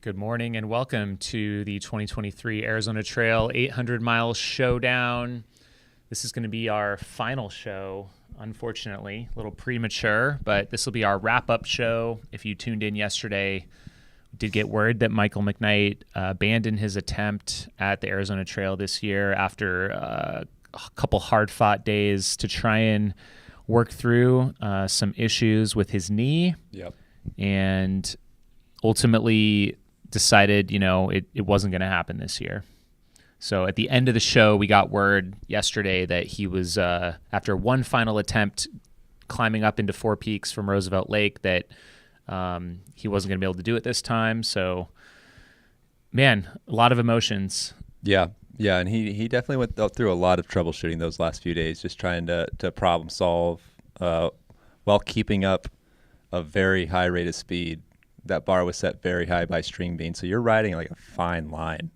Good morning and welcome to the 2023 Arizona Trail 800-mile showdown. This is going to be our final show, unfortunately, a little premature, but this will be our wrap-up show. If you tuned in yesterday, we did get word that Michael McKnight abandoned his attempt at the Arizona Trail this year after a couple hard-fought days to try and work through some issues with his knee. Yep. And ultimately decided, it wasn't going to happen this year. So at the end of the show, we got word yesterday that he was, after one final attempt climbing up into Four Peaks from Roosevelt Lake, that he wasn't going to be able to do it this time. So, man, a lot of emotions. Yeah, and he definitely went through a lot of troubleshooting those last few days, just trying to problem solve while keeping up a very high rate of speed. That bar was set very high by string bean, so you're riding like a fine line.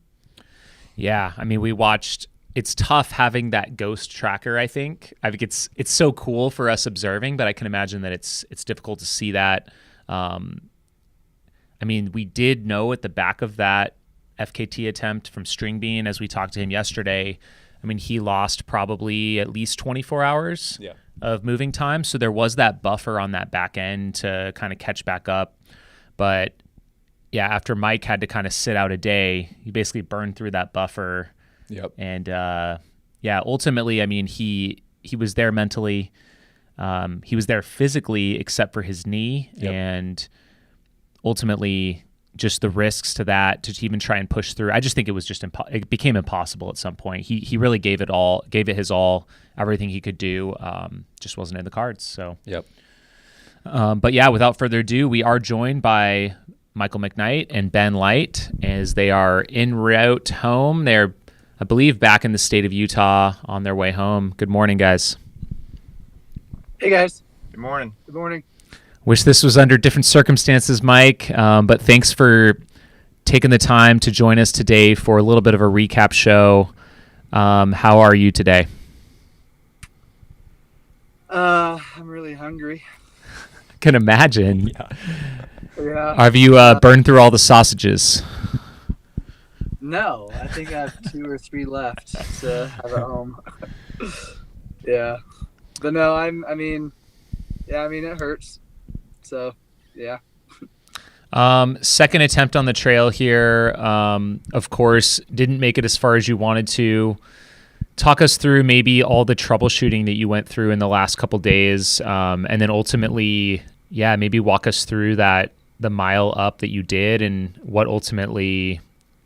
Yeah, I mean, we watched. It's tough having that ghost tracker. I think it's so cool for us observing, but I can imagine that it's difficult to see that. I mean, we did know at the back of that FKT attempt from string bean, as we talked to him yesterday. I mean, he lost probably at least 24 hours of moving time, so there was that buffer on that back end to kind of catch back up. But yeah, after Mike had to kind of sit out a day, he basically burned through that buffer. Yep. And ultimately, I mean, he was there mentally. He was there physically, except for his knee. Yep. And ultimately, just the risks to that, to even try and push through. I just think it was just it became impossible at some point. He really gave it his all, everything he could do. Just wasn't in the cards. So. Yep. But yeah, without further ado, we are joined by Michael McKnight and Ben Light as they are en route home. They're, I believe, back in the state of Utah on their way home. Good morning, guys. Hey, guys. Good morning. Good morning. Wish this was under different circumstances, Mike, but thanks for taking the time to join us today for a little bit of a recap show. How are you today? I'm really hungry. Can imagine. Yeah. Have you burned through all the sausages? No, I think I have 2 or 3 left to have at home. Yeah. But no, I mean, it hurts. So, yeah. Second attempt on the trail here. Of course, didn't make it as far as you wanted to. Talk us through maybe all the troubleshooting that you went through in the last couple days, and then ultimately, maybe walk us through the mile up that you did and what ultimately,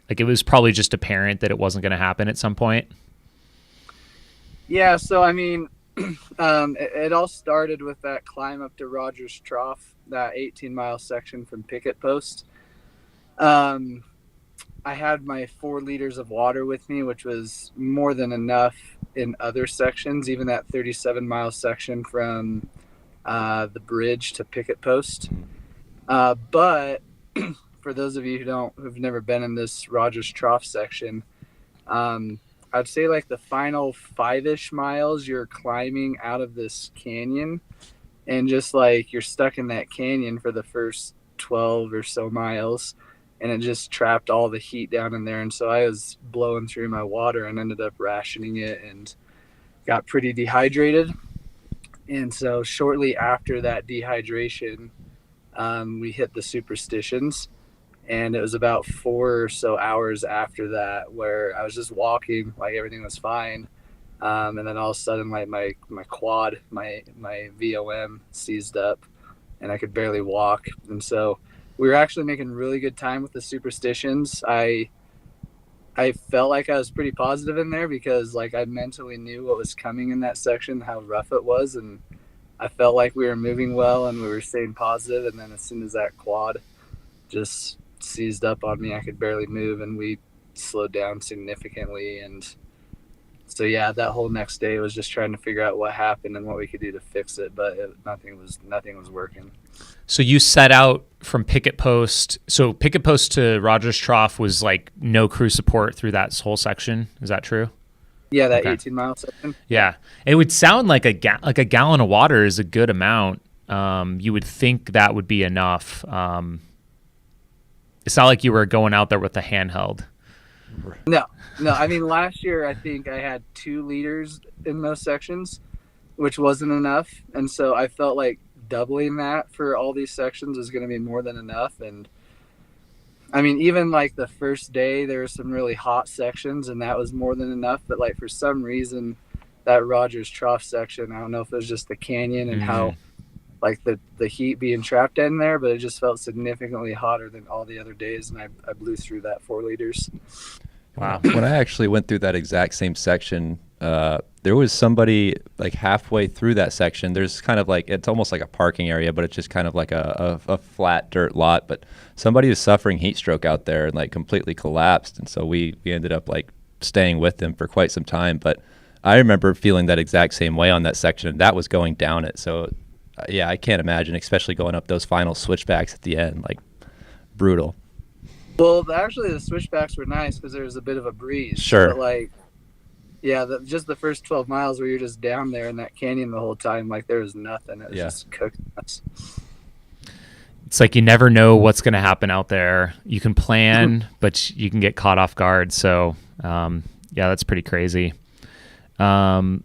like, it was probably just apparent that it wasn't going to happen at some point. Yeah, so I mean, it all started with that climb up to Rogers Trough, that 18-mile section from Picket Post. I had my 4 liters of water with me, which was more than enough in other sections, even that 37-mile section from the bridge to Picket Post. But for those of you who've never been in this Rogers Trough section, I'd say like the final 5-ish miles, you're climbing out of this canyon, and just like you're stuck in that canyon for the first 12 or so miles. And it just trapped all the heat down in there. And so I was blowing through my water and ended up rationing it and got pretty dehydrated. And so shortly after that dehydration, we hit the superstitions. And it was about 4 or so hours after that where I was just walking, like everything was fine. And then all of a sudden, like my quad, my VOM seized up and I could barely walk. And so we were actually making really good time with the superstitions. I felt like I was pretty positive in there because like I mentally knew what was coming in that section, how rough it was. And I felt like we were moving well and we were staying positive. And then as soon as that quad just seized up on me, I could barely move and we slowed down significantly. And so, yeah, that whole next day was just trying to figure out what happened and what we could do to fix it. But nothing was working. So you set out from Picket Post. So Picket Post to Rogers Trough was like no crew support through that whole section. Is that true? Yeah, that 18-mile section. Yeah. It would sound like a gallon of water is a good amount. You would think that would be enough. it's not like you were going out there with a handheld. No. I mean, last year I think I had 2 liters in most sections, which wasn't enough, and so I felt like doubling that for all these sections is going to be more than enough. And I mean, even like the first day, there were some really hot sections, and that was more than enough. But like for some reason, that Rogers Trough section, I don't know if it was just the canyon and how like the heat being trapped in there, but it just felt significantly hotter than all the other days, and I blew through that 4 liters. Wow. When I actually went through that exact same section, there was somebody like halfway through that section. There's kind of like, it's almost like a parking area, but it's just kind of like a flat dirt lot. But somebody was suffering heat stroke out there and like completely collapsed. And so we ended up like staying with them for quite some time. But I remember feeling that exact same way on that section, and that was going down it. So yeah, I can't imagine, especially going up those final switchbacks at the end, like brutal. Well, actually the switchbacks were nice because there was a bit of a breeze. Sure. But like, yeah, just the first 12 miles where you're just down there in that canyon the whole time, like there was nothing. It was just cooking us. It's like you never know what's going to happen out there. You can plan, but you can get caught off guard. So, yeah, that's pretty crazy. And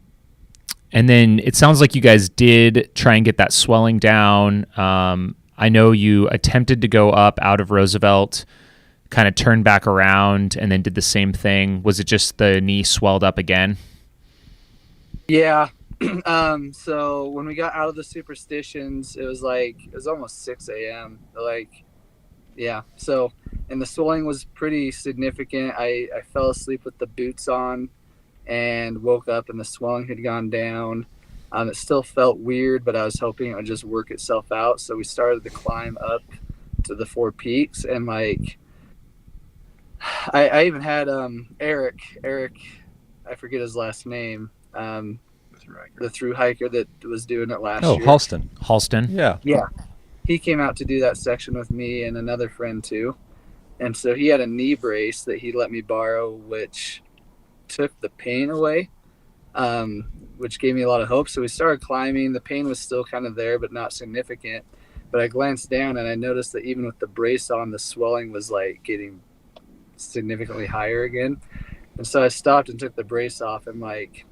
then it sounds like you guys did try and get that swelling down. I know you attempted to go up out of Roosevelt, kind of turned back around, and then did the same thing. Was it just the knee swelled up again? Yeah. So when we got out of the Superstitions, it was almost 6 a.m. Like, yeah. So, and the swelling was pretty significant. I fell asleep with the boots on and woke up and the swelling had gone down. It still felt weird, but I was hoping it would just work itself out. So we started the climb up to the 4 peaks, and like, I even had Eric, I forget his last name, the thru hiker that was doing it last year. Oh, Halston. Yeah. He came out to do that section with me and another friend too. And so he had a knee brace that he let me borrow, which took the pain away, which gave me a lot of hope. So we started climbing. The pain was still kind of there, but not significant. But I glanced down and I noticed that even with the brace on, the swelling was like getting significantly higher again. And so I stopped and took the brace off, and like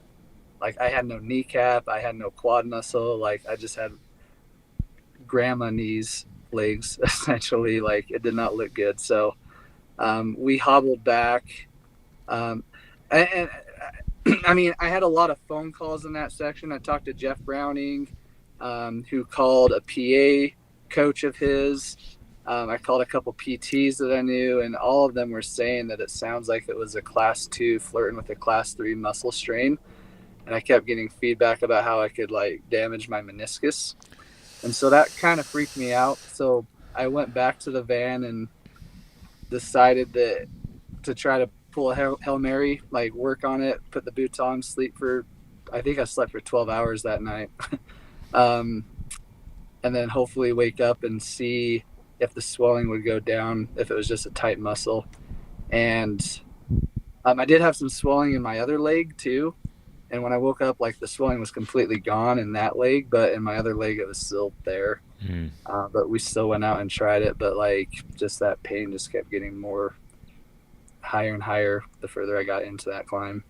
I had no kneecap, I had no quad muscle, like I just had grandma knees, legs, essentially. Like it did not look good. So we hobbled back, and I mean, I had a lot of phone calls in that section. I talked to Jeff Browning, who called a PA coach of his. I called a couple PTs that I knew, and all of them were saying that it sounds like it was a class 2 flirting with a class 3 muscle strain. And I kept getting feedback about how I could like damage my meniscus. And so that kind of freaked me out. So I went back to the van and decided that to try to pull a Hail Mary, like work on it, put the boots on, I think I slept for 12 hours that night. And then hopefully wake up and see if the swelling would go down, if it was just a tight muscle. And I did have some swelling in my other leg too. And when I woke up, like the swelling was completely gone in that leg, but in my other leg, it was still there. But we still went out and tried it. But like just that pain just kept getting more higher and higher the further I got into that climb.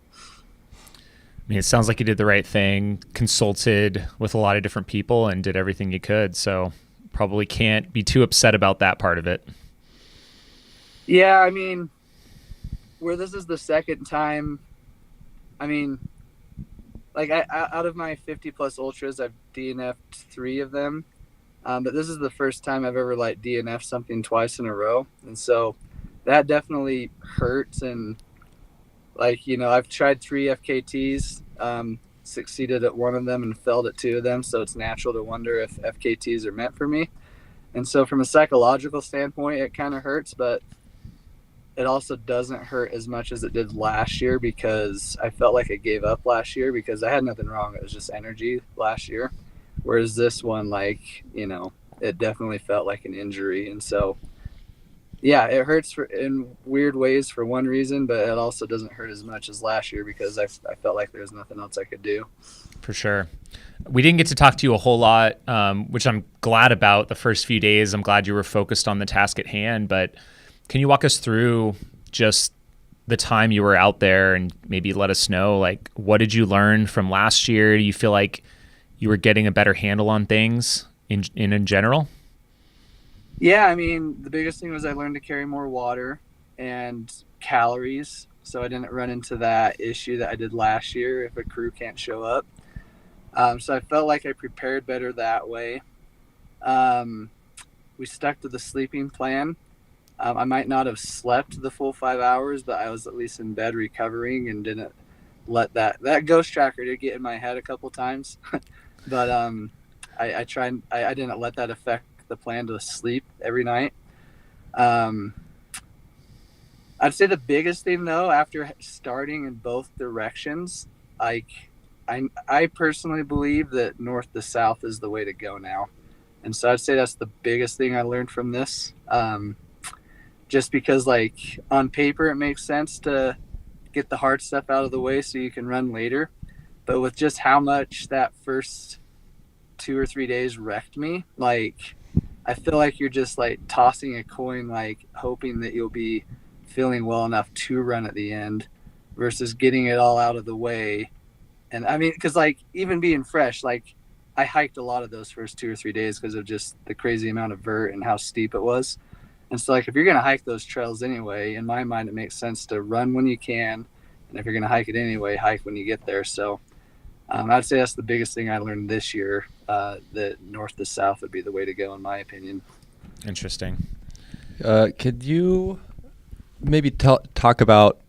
I mean, it sounds like you did the right thing, consulted with a lot of different people and did everything you could. So probably can't be too upset about that part of it. Yeah, I mean, where this is the second time, I mean, like out of my 50 plus ultras, I've DNF'd 3 of them. But this is the first time I've ever like DNF'd something twice in a row. And so that definitely hurts. And like, you know, I've tried 3 FKTs, succeeded at 1 of them and failed at 2 of them. So it's natural to wonder if FKTs are meant for me. And so from a psychological standpoint, it kind of hurts, but it also doesn't hurt as much as it did last year, because I felt like I gave up last year because I had nothing wrong. It was just energy last year. Whereas this one, like, you know, it definitely felt like an injury. And so, yeah, it hurts in weird ways for one reason, but it also doesn't hurt as much as last year because I felt like there was nothing else I could do. For sure. We didn't get to talk to you a whole lot, which I'm glad about the first few days. I'm glad you were focused on the task at hand, but Can you walk us through just the time you were out there and maybe let us know, like, what did you learn from last year? Do you feel like you were getting a better handle on things in general? Yeah, I mean, the biggest thing was I learned to carry more water and calories, so I didn't run into that issue that I did last year if a crew can't show up. So I felt like I prepared better that way. We stuck to the sleeping plan. I might not have slept the full 5 hours, but I was at least in bed recovering and didn't let that ghost tracker did get in my head a couple times. But I didn't let that affect the plan to sleep every night. I'd say the biggest thing though, after starting in both directions, like I personally believe that north to south is the way to go now. And so I'd say that's the biggest thing I learned from this. Just because, like, on paper, it makes sense to get the hard stuff out of the way so you can run later. But with just how much that first 2 or 3 days wrecked me, like, I feel like you're just, like, tossing a coin, like, hoping that you'll be feeling well enough to run at the end versus getting it all out of the way. And, I mean, because, like, even being fresh, like, I hiked a lot of those first 2 or 3 days because of just the crazy amount of vert and how steep it was. And so, like, if you're going to hike those trails anyway, in my mind, it makes sense to run when you can. And if you're going to hike it anyway, hike when you get there. So I'd say that's the biggest thing I learned this year, that north to south would be the way to go, in my opinion. Interesting. Could you maybe talk about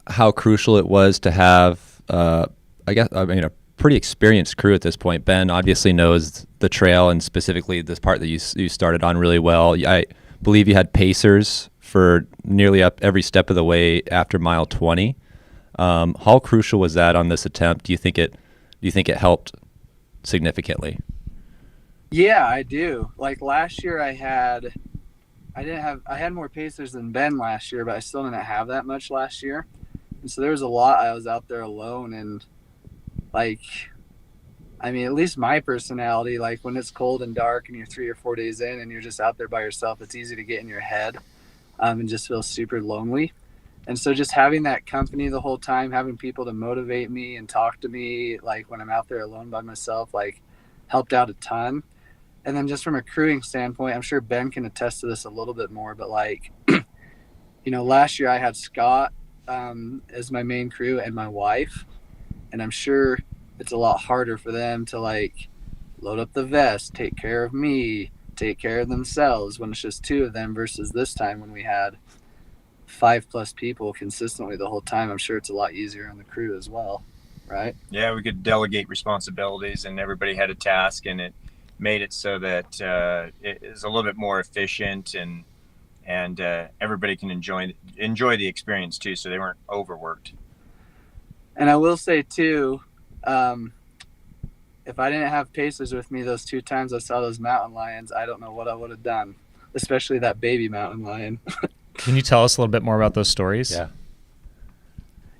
how crucial it was to have, a pretty experienced crew at this point? Ben obviously knows the trail and specifically this part that you started on really well. I believe you had pacers for nearly up every step of the way after mile 20. How crucial was that on this attempt? Do you think it helped significantly? Yeah, I do. Like last year I had more pacers than Ben last year, but I still didn't have that much last year. And so there was a lot I was out there alone, and like, I mean, at least my personality, like when it's cold and dark and you're 3 or 4 days in and you're just out there by yourself, it's easy to get in your head and just feel super lonely. And so just having that company the whole time, having people to motivate me and talk to me, like when I'm out there alone by myself, like helped out a ton. And then just from a crewing standpoint, I'm sure Ben can attest to this a little bit more, but like, last year I had Scott as my main crew and my wife, and I'm sure it's a lot harder for them to like load up the vest, take care of me, take care of themselves when it's just 2 of them versus this time when we had 5+ people consistently the whole time. I'm sure it's a lot easier on the crew as well, right? Yeah, we could delegate responsibilities and everybody had a task, and it made it so that it is a little bit more efficient and everybody can enjoy the experience too, so they weren't overworked. And I will say too, if I didn't have pacers with me those 2 times I saw those mountain lions, I don't know what I would have done, especially that baby mountain lion. Can you tell us a little bit more about those stories?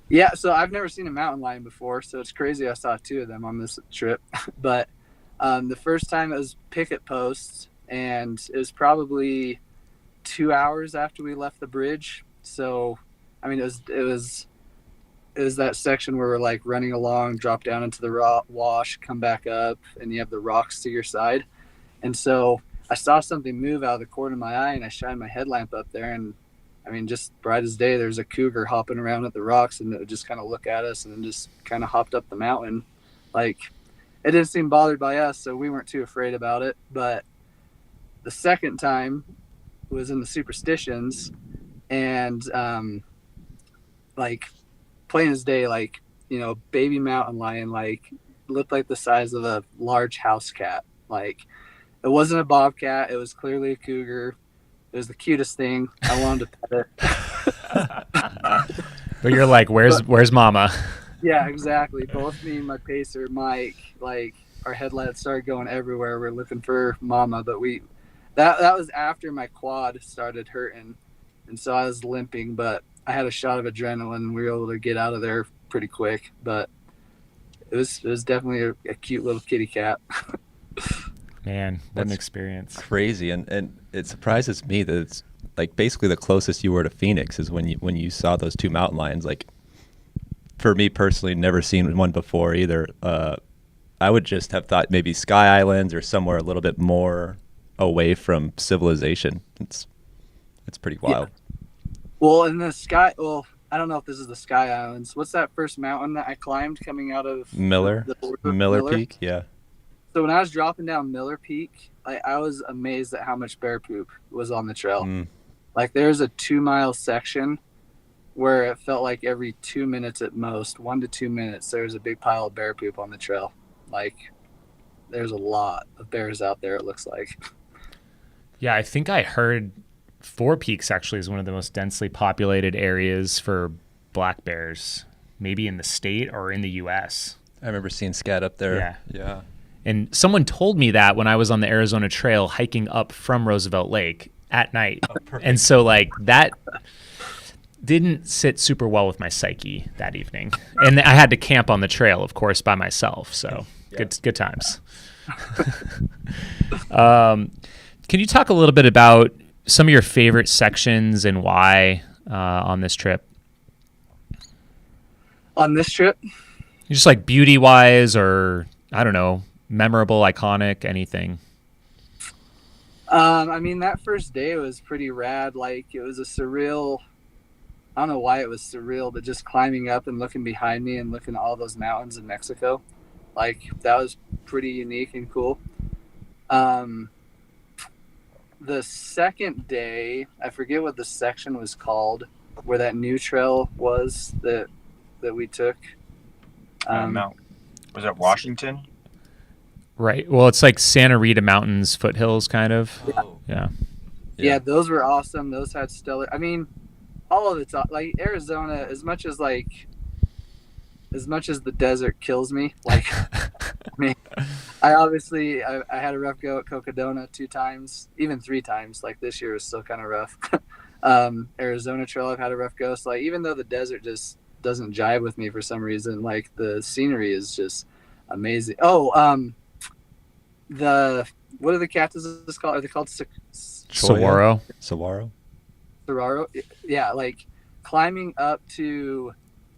Yeah, so I've never seen a mountain lion before, so it's crazy I saw 2 of them on this trip. But the first time it was picket posts, and it was probably 2 hours after we left the bridge. So, I mean, it was that section where we're like running along, drop down into the wash, come back up, and you have the rocks to your side. And so I saw something move out of the corner of my eye, and I shined my headlamp up there, and I mean, just bright as day, there's a cougar hopping around at the rocks, and it would just kind of look at us and then just kind of hopped up the mountain. Like, it didn't seem bothered by us, so we weren't too afraid about it. But the second time was in the superstitions, and like plain as day, like, baby mountain lion, like looked like the size of a large house cat. Like, it wasn't a bobcat, it was clearly a cougar. It was the cutest thing. I wanted to pet it. But you're like, where's mama? Yeah, exactly. Both me and my pacer, Mike, like our headlights started going everywhere. We're looking for mama, but that was after my quad started hurting, and so I was limping. But I had a shot of adrenaline, and we were able to get out of there pretty quick. But it was definitely a cute little kitty cat. Man, what an experience. Crazy, and it surprises me that it's like basically the closest you were to Phoenix is when you saw those two mountain lions. Like for me personally, never seen one before either. I would just have thought maybe Sky Islands or somewhere a little bit more away from civilization. It's pretty wild. Yeah. Well, in the sky, I don't know if this is the Sky Islands. What's that first mountain that I climbed coming out of Miller Peak? Yeah. So when I was dropping down Miller Peak, I was amazed at how much bear poop was on the trail. Like there's a 2-mile section where it felt like every 2 minutes at most, 1 to 2 minutes, there was a big pile of bear poop on the trail. Like there's a lot of bears out there, it looks like. Yeah, I think I heard Four Peaks actually is one of the most densely populated areas for black bears, maybe in the state or in the U.S. I remember seeing scat up there. Yeah. And someone told me that when I was on the Arizona Trail hiking up from Roosevelt Lake at night. And so like that didn't sit super well with my psyche that evening. And I had to camp on the trail, of course, by myself. So good times. Can you talk a little bit about some of your favorite sections and why on this trip? On this trip? Just like beauty-wise or, I don't know, memorable, iconic, anything. I mean, that first day was pretty rad. Like, it was a surreal... I don't know why it was surreal, but just climbing up and looking behind me and looking at all those mountains in Mexico. Like, that was pretty unique and cool. The second day, I forget what the section was called, where that new trail was that we took. Was that Washington? Right. Well, it's like Santa Rita Mountains, foothills, kind of. Yeah, those were awesome. Those had stellar. I mean, all of it's like Arizona. As much as the desert kills me, like. I mean, I had a rough go at Cocodona 2 times, even 3 times. Like this year was still kind of rough. Arizona Trail, I've had a rough go. So like, even though the desert just doesn't jive with me for some reason, like the scenery is just amazing. Oh, what are the cactuses called? Are they called Saguaro? Saguaro. Yeah, like climbing up to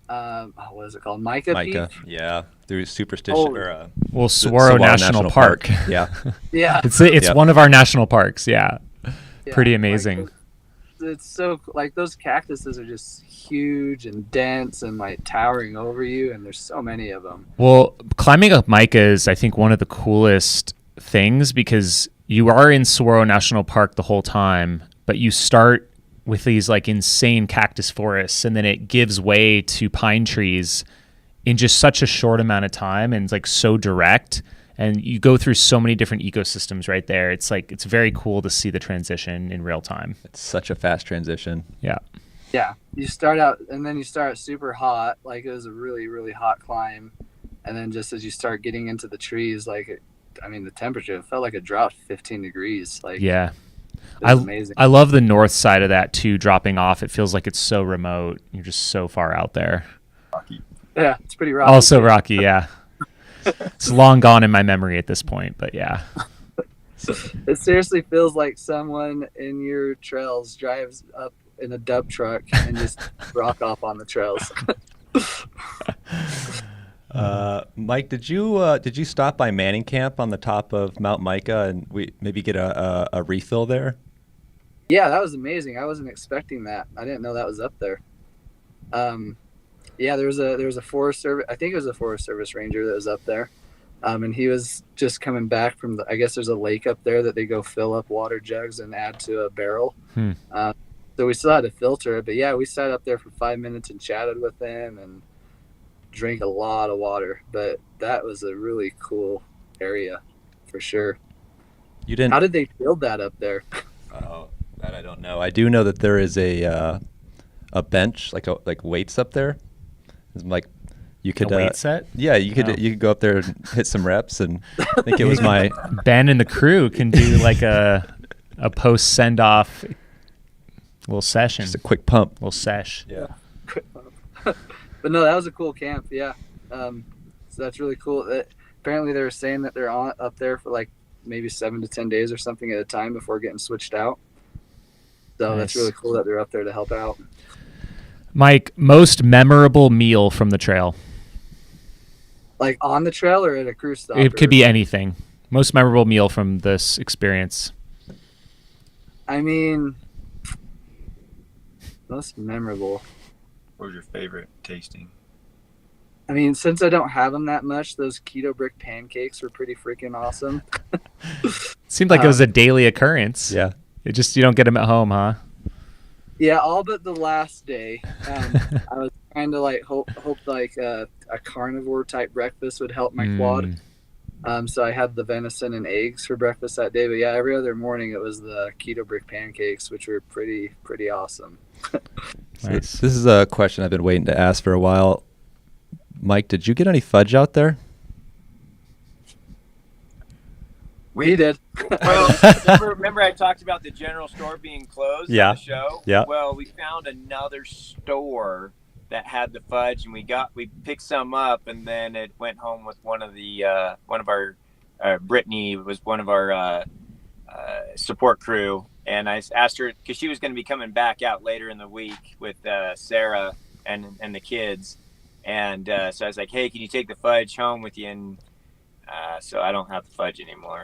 what is it called? Mica Peak? Yeah, through Superstition. Saguaro National Park. Yeah. Yeah. It's one of our national parks. Yeah. Pretty amazing. Like, it's so like those cactuses are just huge and dense and like towering over you, and there's so many of them. Well, climbing up Mica is, I think, one of the coolest things because you are in Soro National Park the whole time, but you start with these like insane cactus forests, and then it gives way to pine trees in just such a short amount of time, and it's like so direct, and you go through so many different ecosystems right there. It's like, it's very cool to see the transition in real time. It's such a fast transition. Yeah. You start out and then you start super hot. Like it was a really, really hot climb. And then just as you start getting into the trees, like, the temperature, it felt like it dropped 15 degrees. Like, yeah. It was amazing. I love the north side of that too, dropping off. It feels like it's so remote. You're just so far out there. Rocky. Yeah, it's pretty rocky. Also rocky, yeah. It's long gone in my memory at this point, but yeah. It seriously feels like someone in your trails drives up in a dump truck and just rock off on the trails. Mike, did you stop by Manning Camp on the top of Mount Mica and we maybe get a refill there? Yeah, that was amazing. I wasn't expecting that. I didn't know that was up there. Yeah, there was a Forest Service. I think it was a Forest Service ranger that was up there, and he was just coming back from I guess there's a lake up there that they go fill up water jugs and add to a barrel. So we still had to filter it, but yeah, we sat up there for 5 minutes and chatted with him and drank a lot of water. But that was a really cool area for sure. How did they build that up there? Oh, that I don't know. I do know that there is a bench, like weights up there. It's like you could a weight set. Yeah, you could go up there and hit some reps, and I think it was my Ben and the crew can do like a post send off little session. Just a quick pump, little sesh. Yeah. Quick pump. But no, that was a cool camp. Yeah, so that's really cool. Apparently, they were saying that they're up there for like maybe 7 to 10 days or something at a time before getting switched out. So that's really cool that they're up there to help out. Mike, most memorable meal from the trail? Like on the trail or at a cruise stop? It could be anything. Most memorable meal from this experience? I mean, most memorable. What was your favorite tasting? I mean, since I don't have them that much, those keto brick pancakes were pretty freaking awesome. Seemed like it was a daily occurrence. Yeah. It just, you don't get them at home, huh? Yeah, all but the last day. I was trying to like hope like a carnivore type breakfast would help my quad. So I had the venison and eggs for breakfast that day. But yeah, every other morning it was the keto brick pancakes, which were pretty awesome. Nice. This is a question I've been waiting to ask for a while. Mike, did you get any fudge out there? We did. Well, remember I talked about the general store being closed on the show? Yeah. Well, we found another store that had the fudge, and we picked some up, and then it went home with one of our Brittany was one of our support crew, and I asked her because she was going to be coming back out later in the week with Sarah and the kids, and so I was like, hey, can you take the fudge home with you? And so I don't have the fudge anymore.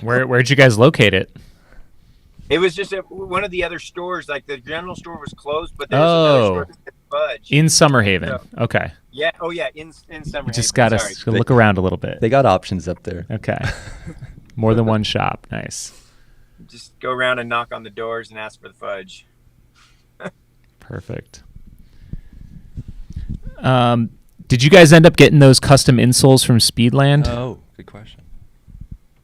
Where'd you guys locate it? It was just at one of the other stores. Like the general store was closed, but there's another store that had fudge. In Summerhaven. So, okay. Yeah. Oh, yeah. In Summerhaven. You just got to look around a little bit. They got options up there. Okay. More than one shop. Nice. Just go around and knock on the doors and ask for the fudge. Perfect. Did you guys end up getting those custom insoles from Speedland? Oh, good question.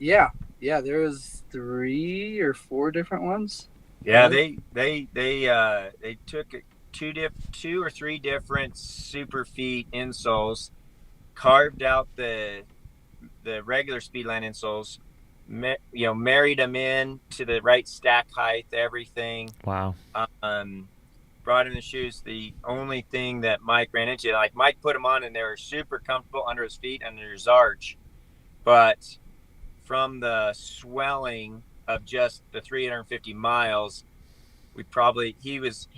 Yeah, there was 3 or 4 different ones. Yeah, they took two or three different super feet insoles, carved out the regular Speedland insoles, married them in to the right stack height, everything. Wow. Brought in the shoes. The only thing that Mike ran into, like Mike put them on and they were super comfortable under his feet, under his arch, but from the swelling of just the 350 miles, he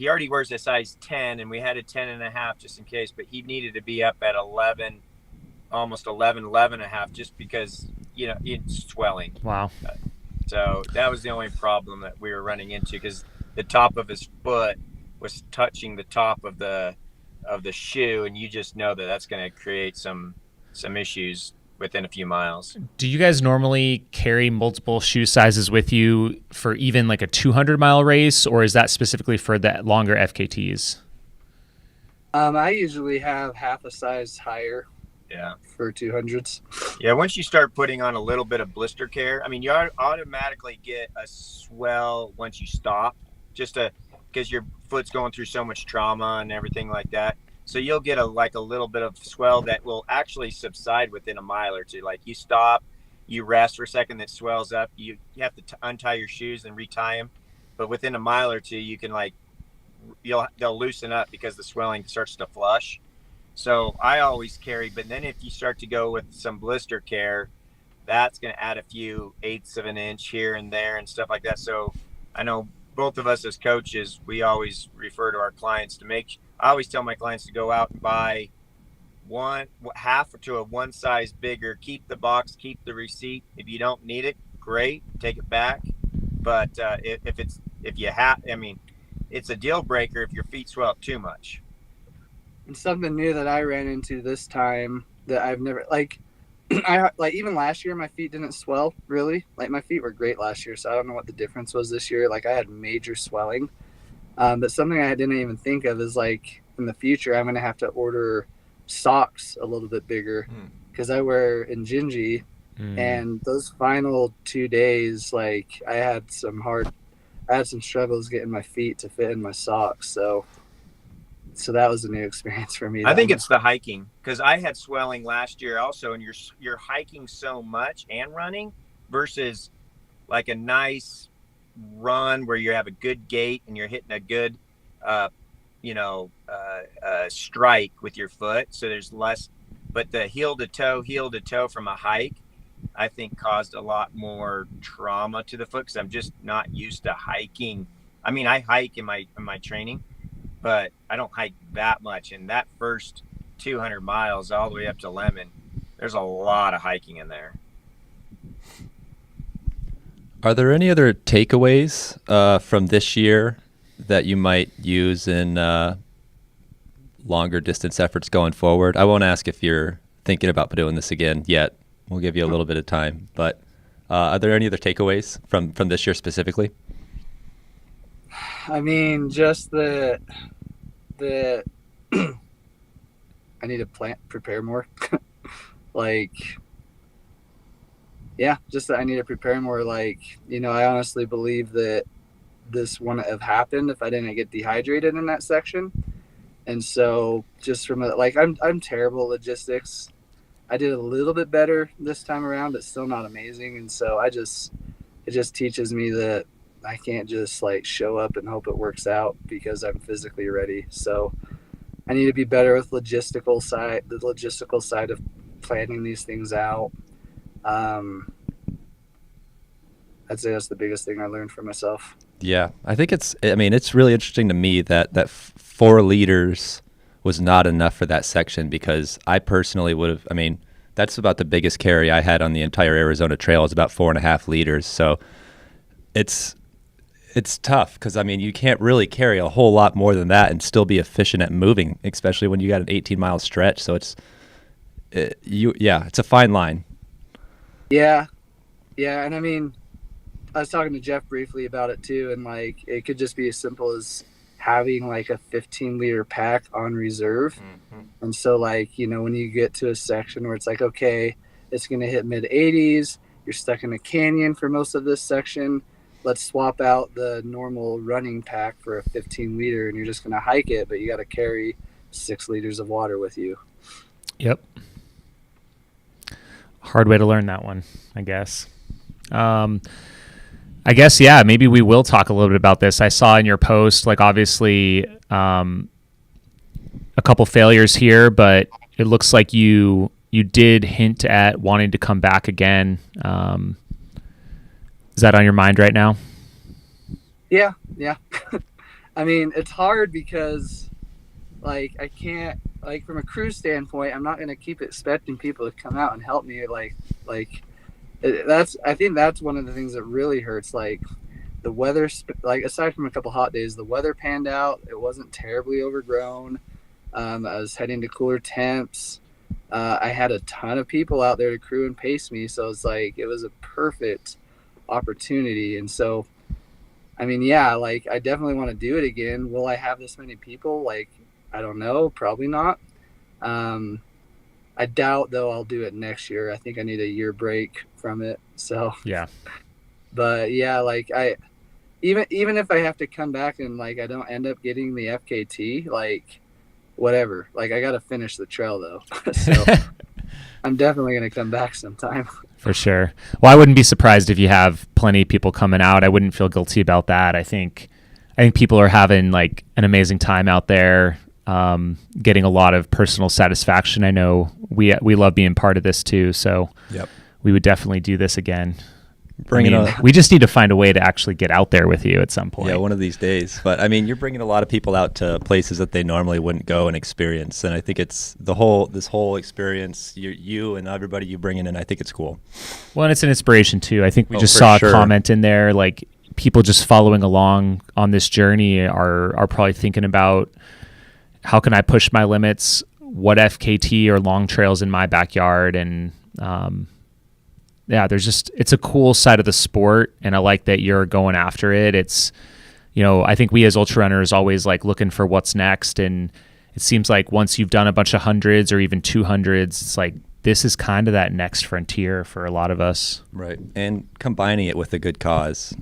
already wears a size 10 and we had a 10 and a half just in case, but he needed to be up at 11, almost 11 and a half, just because, it's swelling. Wow. So that was the only problem that we were running into, because the top of his foot was touching the top of the shoe, and you just know that that's going to create some issues within a few miles. Do you guys normally carry multiple shoe sizes with you for even like a 200-mile race, or is that specifically for the longer FKTs? I usually have half a size higher. Yeah. For 200s. Yeah, once you start putting on a little bit of blister care, I mean, you automatically get a swell once you stop, because your foot's going through so much trauma and everything like that. So you'll get a little bit of swell that will actually subside within a mile or two. Like you stop, you rest for a second, that swells up. You have to untie your shoes and retie them. But within a mile or two, you can they'll loosen up because the swelling starts to flush. So I always carry, but then if you start to go with some blister care, that's going to add a few eighths of an inch here and there and stuff like that. So I know both of us as coaches, we always refer to our clients I always tell my clients to go out and buy half to a one size bigger, keep the box, keep the receipt. If you don't need it, great, take it back. But it's a deal breaker if your feet swell up too much. And something new that I ran into this time that I've never even last year my feet didn't swell really. Like my feet were great last year, so I don't know what the difference was this year. Like I had major swelling. But something I didn't even think of is like in the future I'm gonna have to order socks a little bit bigger because I wear Injinji, and those final 2 days, like I had some struggles getting my feet to fit in my socks. So that was a new experience for me. I think it's the hiking, because I had swelling last year also, and you're hiking so much and running versus like a nice run where you have a good gait and you're hitting a good, strike with your foot. So there's less, but the heel to toe from a hike, I think caused a lot more trauma to the foot because I'm just not used to hiking I mean, I hike in my training, but I don't hike that much. And that first 200 miles all the way up to Lemon, there's a lot of hiking in there. Are there any other takeaways from this year that you might use in longer distance efforts going forward? I won't ask if you're thinking about doing this again yet. We'll give you a little bit of time. But are there any other takeaways from this year specifically? I mean, just the I need to prepare more. Like, yeah, just that I need to prepare more. Like, you know, I honestly believe that this wouldn't have happened if I didn't get dehydrated in that section. And so just from like, I'm terrible at logistics. I did a little bit better this time around, but still not amazing. And so it just teaches me that I can't just like show up and hope it works out because I'm physically ready. So I need to be better with the logistical side of planning these things out. I'd say that's the biggest thing I learned for myself. Yeah, I think it's really interesting to me that 4 liters was not enough for that section, because I personally would have, that's about the biggest carry I had on the entire Arizona Trail, is about 4.5 liters. So it's tough, because you can't really carry a whole lot more than that and still be efficient at moving, especially when you got an 18-mile stretch. So it's a fine line. Yeah, and I was talking to Jeff briefly about it too, and like it could just be as simple as having like a 15-liter pack on reserve. Mm-hmm. And so like, you know, when you get to a section where it's like, okay, it's going to hit mid-80s, you're stuck in a canyon for most of this section, let's swap out the normal running pack for a 15-liter, and you're just going to hike it, but you got to carry 6 liters of water with you. Yep. Hard way to learn that one, I guess. I guess, yeah, maybe we will talk a little bit about this. I saw in your post, like, obviously a couple failures here, but it looks like you did hint at wanting to come back again. Is that on your mind right now? Yeah. It's hard because, like, I can't, like, from a crew standpoint, I'm not going to keep expecting people to come out and help me. I think that's one of the things that really hurts. Like, the weather, like, aside from a couple hot days, the weather panned out. It wasn't terribly overgrown. I was heading to cooler temps. I had a ton of people out there to crew and pace me. So it's like, it was a perfect opportunity. And so, I definitely want to do it again. Will I have this many people? Like, I don't know. Probably not. I doubt, though, I'll do it next year. I think I need a year break from it. So yeah. But yeah, like, even if I have to come back and like I don't end up getting the FKT, like, whatever. Like, I got to finish the trail though. So I'm definitely gonna come back sometime. For sure. Well, I wouldn't be surprised if you have plenty of people coming out. I wouldn't feel guilty about that. I think people are having like an amazing time out there. Getting a lot of personal satisfaction. I know we love being part of this too, so yep. We would definitely do this again. We we just need to find a way to actually get out there with you at some point. Yeah, one of these days. But you're bringing a lot of people out to places that they normally wouldn't go and experience, and I think it's this whole experience. You and everybody you bring in, I think it's cool. Well, and it's an inspiration too. I think we just saw a comment in there, like, people just following along on this journey are probably thinking about, how can I push my limits? What FKT or long trails in my backyard? And it's a cool side of the sport, and I like that you're going after it. It's, I think we as ultra runners always like looking for what's next, and it seems like once you've done a bunch of hundreds or even 200s, it's like this is kind of that next frontier for a lot of us. Right, and combining it with a good cause.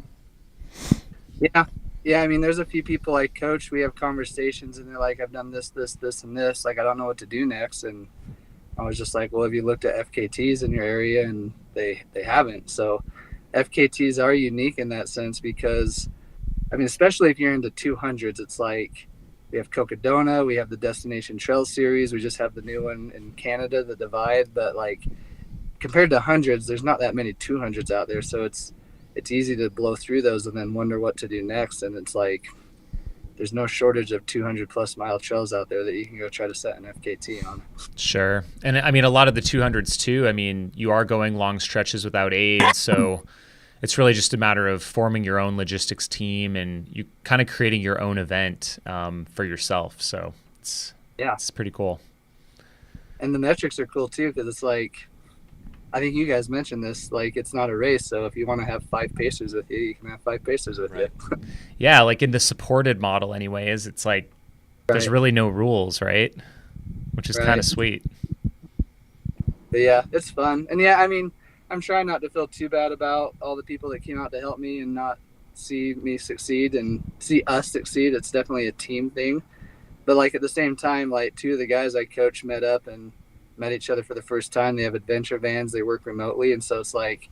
Yeah. Yeah, there's a few people I coach. We have conversations, and they're like, I've done this, and this. Like, I don't know what to do next. And I was just like, well, have you looked at FKTs in your area? And they haven't. So FKTs are unique in that sense because, especially if you're into 200s, it's like we have Cocodona, we have the Destination Trail Series. We just have the new one in Canada, the Divide. But, like, compared to hundreds, there's not that many 200s out there. So it's it's easy to blow through those and then wonder what to do next. And it's like there's no shortage of 200 plus mile trails out there that you can go try to set an FKT on. Sure. And I mean, a lot of the 200s too, I mean, you are going long stretches without aid. So it's really just a matter of forming your own logistics team and you kind of creating your own event for yourself. So it's pretty cool. And the metrics are cool too, because it's like, I think you guys mentioned this, like it's not a race. So if you want to have 5 pacers with you, you can have 5 pacers with you. Yeah, like in the supported model anyways, it's like there's really no rules, right? Which is kind of sweet. But yeah, it's fun. And yeah, I mean, I'm trying not to feel too bad about all the people that came out to help me and not see me succeed and see us succeed. It's definitely a team thing. But like at the same time, like 2 of the guys I coach met up and met each other for the first time. They have adventure vans. They work remotely. And so it's like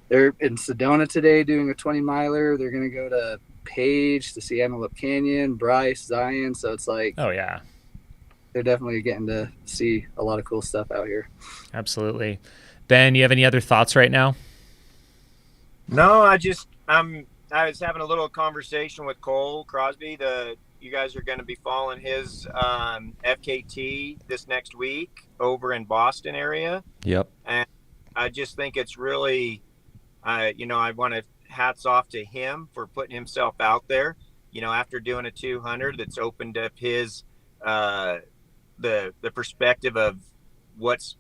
they're in Sedona today doing a 20 miler. They're going to go to Page to see Antelope Canyon, Bryce, Zion. So it's like, oh yeah, they're definitely getting to see a lot of cool stuff out here. Absolutely. Ben, you have any other thoughts right now? No, I was having a little conversation with Cole Crosby. You guys are going to be following his FKT this next week over in Boston area. Yep. And I just think it's really, I want to hats off to him for putting himself out there. After doing a 200, that's opened up his the perspective of what's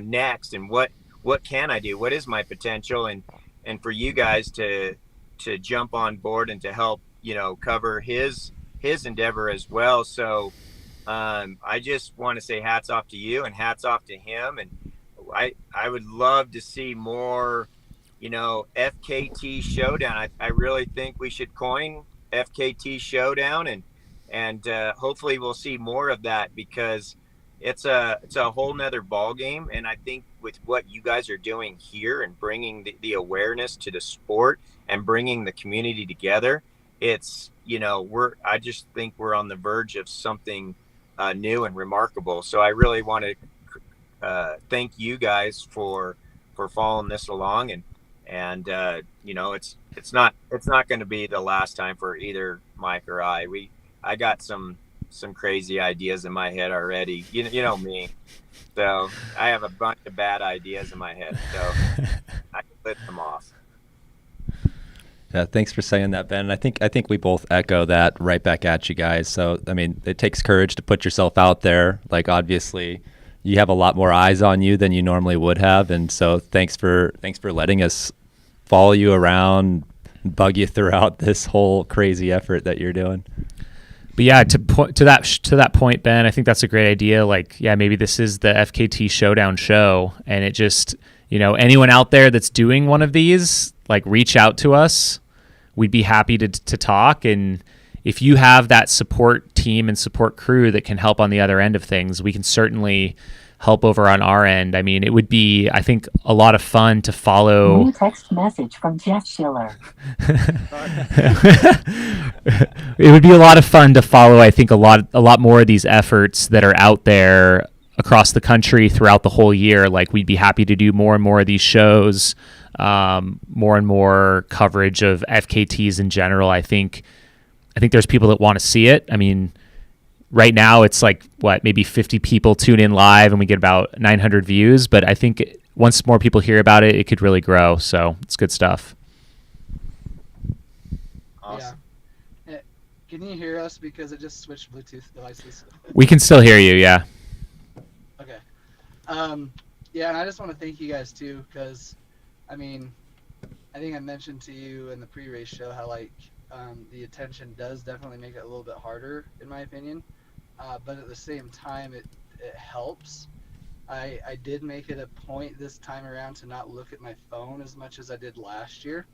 next and what can I do? What is my potential? And for you guys to jump on board and to help cover his endeavor as well. So I just want to say hats off to you and hats off to him. And I would love to see more, FKT Showdown. I really think we should coin FKT Showdown and hopefully we'll see more of that because it's a whole nother ball game. And I think with what you guys are doing here and bringing the awareness to the sport and bringing the community together, it's, I just think we're on the verge of something new and remarkable. So I really want to thank you guys for following this along and it's not going to be the last time for either Mike or I got some crazy ideas in my head already. You know me. So I have a bunch of bad ideas in my head. So I can list them off. Yeah, thanks for saying that, Ben. I think we both echo that right back at you guys. So, I mean, it takes courage to put yourself out there. Like, obviously, you have a lot more eyes on you than you normally would have, and so thanks for letting us follow you around, bug you throughout this whole crazy effort that you're doing. But yeah, to that point, Ben, I think that's a great idea. Like, yeah, maybe this is the FKT Showdown show, and it just, anyone out there that's doing one of these, like, reach out to us. We'd be happy to talk. And if you have that support team and support crew that can help on the other end of things, we can certainly help over on our end. I mean, it would be, I think, a lot of fun to follow. New text message from Jeff Schiller. It would be a lot of fun to follow, I think, a lot more of these efforts that are out there across the country throughout the whole year. Like, we'd be happy to do more and more of these shows, more and more coverage of FKTs in general. I think there's people that want to see it. I mean, right now it's like, maybe 50 people tune in live and we get about 900 views. But I think once more people hear about it, it could really grow. So it's good stuff. Awesome. Yeah. Can you hear us? Because it just switched Bluetooth devices. We can still hear you, yeah. Okay. Yeah, and I just want to thank you guys too, because, I mean, I think I mentioned to you in the pre-race show how, like, the attention does definitely make it a little bit harder, in my opinion. But at the same time, it helps. I did make it a point this time around to not look at my phone as much as I did last year.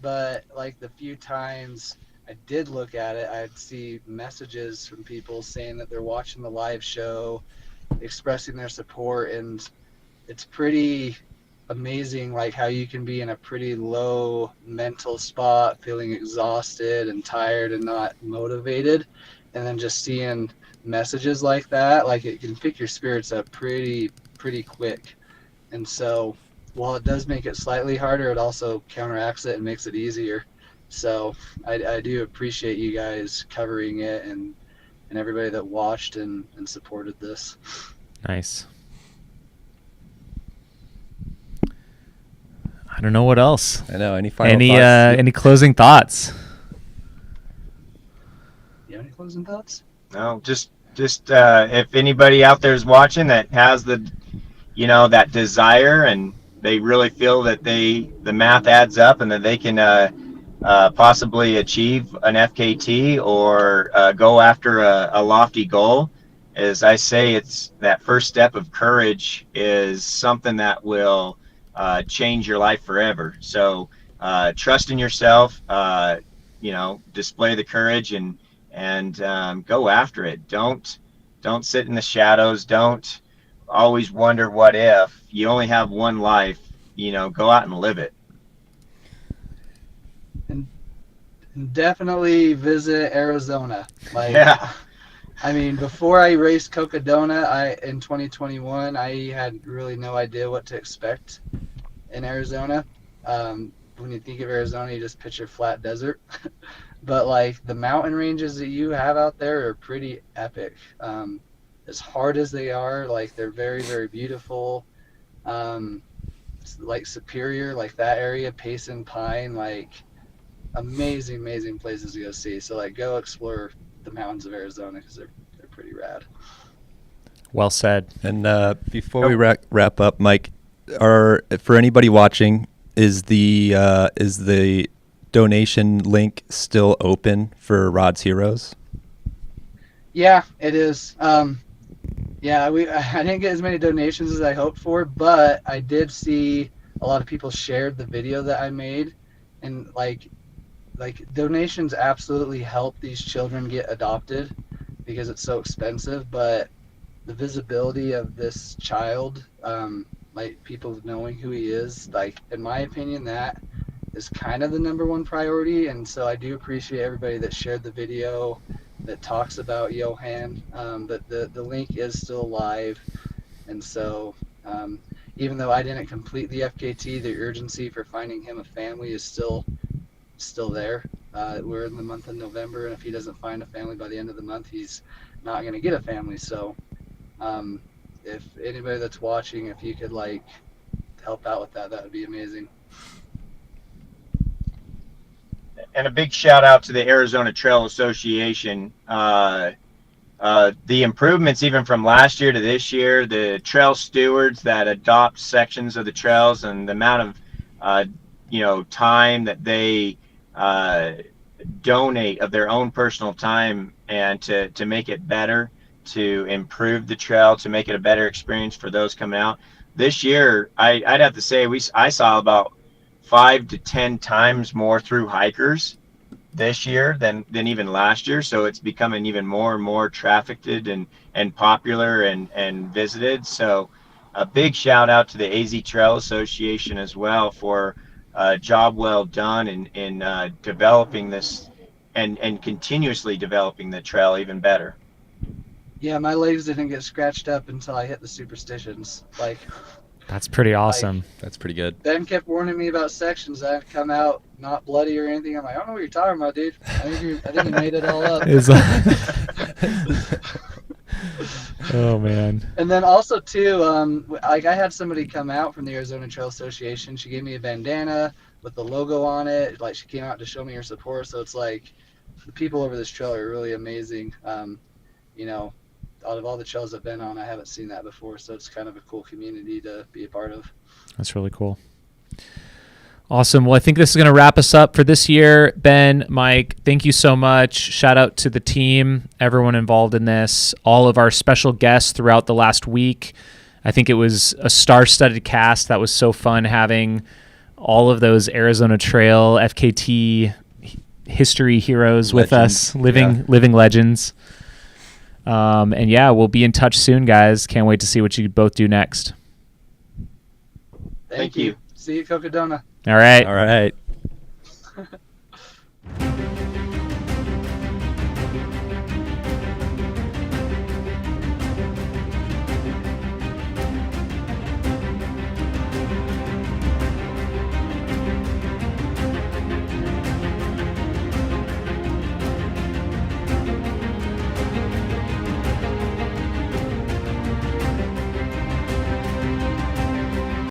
But, like, the few times I did look at it, I'd see messages from people saying that they're watching the live show, expressing their support, and it's pretty amazing, like, how you can be in a pretty low mental spot, feeling exhausted and tired and not motivated, and then just seeing messages like that, like, it can pick your spirits up pretty quick. And so while it does make it slightly harder, it also counteracts it and makes it easier. So I do appreciate you guys covering it and everybody that watched and supported this. Nice. I don't know what else. I know. Any final thoughts? Any closing thoughts? You have any closing thoughts? No, just if anybody out there is watching that has that desire and they really feel that the math adds up and that they can possibly achieve an FKT or go after a lofty goal, as I say, it's that first step of courage is something that will change your life forever. So trust in yourself, display the courage and go after it. Don't sit in the shadows. Don't always wonder what if. You only have one life. Go out and live it. And definitely visit Arizona. Yeah. I mean, before I raced Cocodona in 2021, I had really no idea what to expect in Arizona. When you think of Arizona, you just picture flat desert. But the mountain ranges that you have out there are pretty epic. As hard as they are, they're very, very beautiful. Superior, that area, Payson, Pine, amazing places to go see. So go explore the mountains of Arizona because they're pretty rad. Well said. And before we wrap up, Mike, for anybody watching, is the donation link still open for Rod's Heroes? Yeah, it is. I didn't get as many donations as I hoped for, but I did see a lot of people shared the video that I made, and donations absolutely help these children get adopted because it's so expensive, but the visibility of this child, people knowing who he is, in my opinion, that is kind of the number one priority. And so I do appreciate everybody that shared the video that talks about Johan, but the link is still live. And so even though I didn't complete the FKT, the urgency for finding him a family is still there. We're in the month of November, and if he doesn't find a family by the end of the month, he's not going to get a family. So if anybody that's watching, if you could help out with that would be amazing. And a big shout out to the Arizona Trail Association. The improvements even from last year to this year, the trail stewards that adopt sections of the trails and the amount of time that they donate of their own personal time and to make it better, to improve the trail, to make it a better experience for those coming out. This year, I'd have to say I saw about 5 to 10 times more through hikers this year than even last year. So it's becoming even more and more trafficked and popular and visited. So a big shout out to the AZ Trail Association as well for a job well done in developing this and continuously developing the trail even better. Yeah, my legs didn't get scratched up until I hit the superstitions. That's pretty awesome. That's pretty good. Ben kept warning me about sections that had come out not bloody or anything. I'm like, I don't know what you're talking about, dude. I think you made it all up. Oh man. And then also too, I had somebody come out from the Arizona Trail Association. She gave me a bandana with the logo on it. She came out to show me her support. So it's the people over this trail are really amazing. Out of all the trails I've been on, I haven't seen that before. So it's kind of a cool community to be a part of. That's really cool. Awesome. Well, I think this is going to wrap us up for this year. Ben, Mike, thank you so much. Shout out to the team, everyone involved in this, all of our special guests throughout the last week. I think it was a star-studded cast. That was so fun having all of those Arizona Trail FKT history heroes with us, living legends. And yeah, we'll be in touch soon, guys. Can't wait to see what you both do next. Thank you. See you at Cocodona. All right. All right.